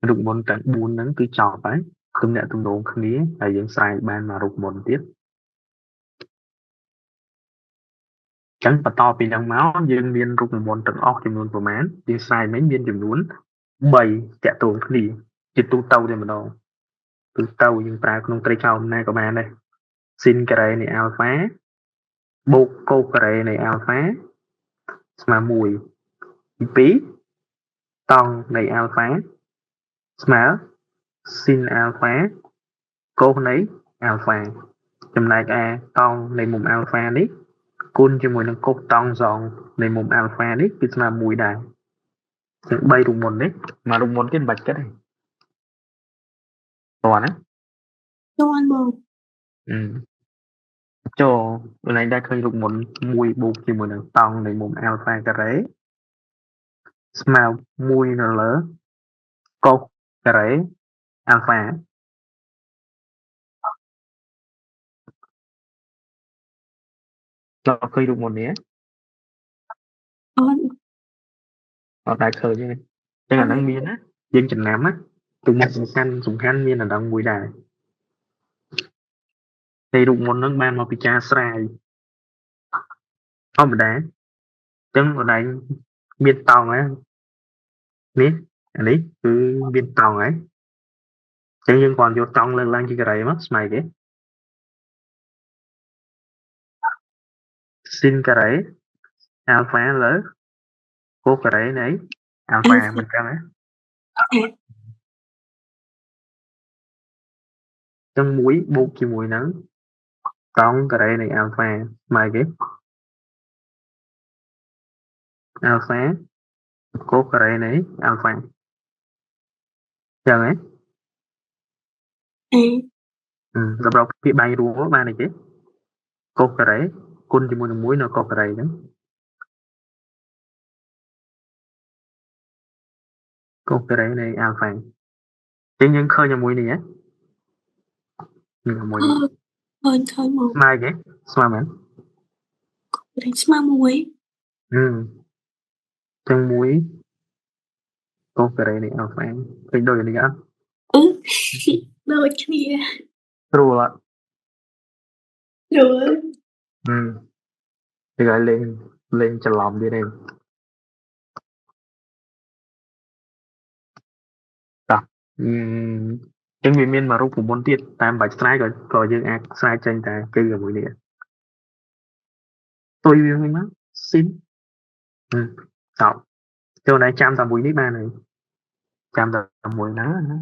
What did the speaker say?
រូបមន្តទាំង4ហ្នឹងគឺចប់ហើយទំនាក់ទំនងគ្នាហើយយើងស្រែកបានមករូបមន្តទៀតអញ្ចឹងបន្តពីហ្នឹងមកយើងមានរូបមន្តទាំងអស់ចំនួនប្រមាណយើងស្រែកមិញមានចំនួន3តាក់ទងគ្នាជាទូទៅតែម្ដងទូទៅយើងប្រើក្នុងត្រីកោណណាក៏បានដែរស៊ីនការ៉េនៃអាល់ហ្វាបូកកូការ៉េនៃអាល់ហ្វាស្មើ1ទី2តង់នៃអាល់ហ្វាស្មើស៊ីនអាល់ហ្វាកូសនៃអាល់ហ្វាចំណែកឯតង់នៃមុំអាល់ហ្វានេះគុណជាមួយនឹងកូសតង់សងនៃមុំអាល់ហ្វានេះគឺស្មើ1ដែរចឹង3រូបមន្តនេះមករូបមន្តទៀតមិនបាច់គិតទេតោះណាDon'tបងចូលខ្លួនឯងដែរឃើញរូបមន្ត1បូកជាមួយនឹងតង់នៃមុំអាល់ហ្វាការ៉េស្មើ1នៅលើកូសការ៉េអាល់ហ្វាដល់ឃើញរូបមន្តនេះអត់ដែរឃើញទេចឹងអាហ្នឹងមានណាយើងចំណាំណារូបមន្តសំខាន់មានអាហ្នឹងមួយដែរតែរូបមន្តហ្នឹងបានមកពីការស្រាយធម្មតាចឹងខ្លួនឯងមានតង់ហ្នឹងនេះអានេះគឺមានតង់ហើយចឹងយើងគ្រាន់យកតង់លើកឡើងជាការ៉េមកស្មើគេស៊ីនការ៉េអាល់ហ្វាលើកូការ៉េនៃអាល់ហ្វាមិនចឹងណាចឹង1បូកជាមួយនឹងតង់ការ៉េនៃអាល់ហ្វាស្មើគេអាល់ហ្វាកូការ៉េនៃអាល់ហ្វាចឹងហ៎សម្រាប់ពាក្យបែងរួមបានអីគេកូការ៉េគុណជាមួយនឹង1នៅកូការ៉េហ្នឹងកូការ៉េនៃអាល់ហ្វាចឹងយើងឃើញជាមួយនេះហ៎នេះមួយនេះឃើញមកស្មើគេស្មើមែនស្មើចឹង1កូការ៉េនៃអាល់ហ្វាឃើញដូចនេះអត់ដូចគ្នា ស្រួលអត់ rồi គេឲ្យលេងច្រឡំទៀតទេតោះចឹងវាមានមករូបមន្តទៀតតាមបាច់ស្រ័យក៏យើងអាចស្រ័យចេញតែគឺជាមួយនេះទុយវាវិញមកស៊ីនតោះចូលណែចាំតែមួយនេះបានហើយចាំតែមួយហ្នឹងណា